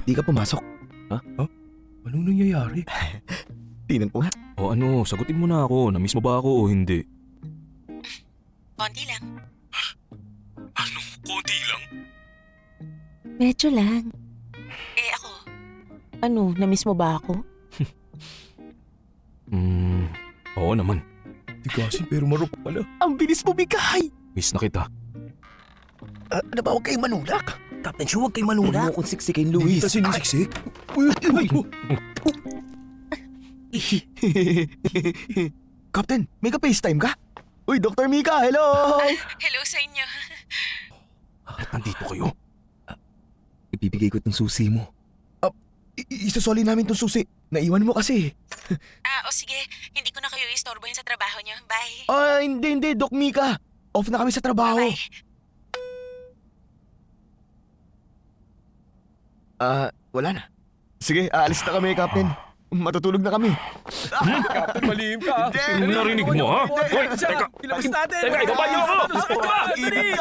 di ka pumasok? Anong nangyayari? Tingnan ko nga. O ano, sagutin mo na ako. Namiss mo ba ako o hindi? Konti lang. Anong konti lang? Medyo lang. Eh ako, Ano, namiss mo ba ako? Oo naman. Tigasin pero marupok pala. Ang bilis mo bigay! Miss na kita. Ano ba, huwag kayong manulak? Captain Chu, huwag kayong Huwag mo manulak. akong siksikin, Luis. Luis. Dito sinisiksik? Uy! Captain, may ka-FaceTime ka? Uy, Dr. Mika, hello! Hello sa inyo. At nandito kayo? Ibibigay ko itong susi mo. Isasoli namin itong susi. Naiwan mo kasi. O sige, hindi ko na kayo istorbohin sa trabaho niyo. Bye. Hindi, Doc Mika. Off na kami sa trabaho. Bye. Wala na. Sige, aalis na kami, Captain. Matutulog na kami. Captain, malihim ka. Narinig mo, ha? Hoy, teka. Ilabas natin. Teka, ibaba niyo ako! Dali!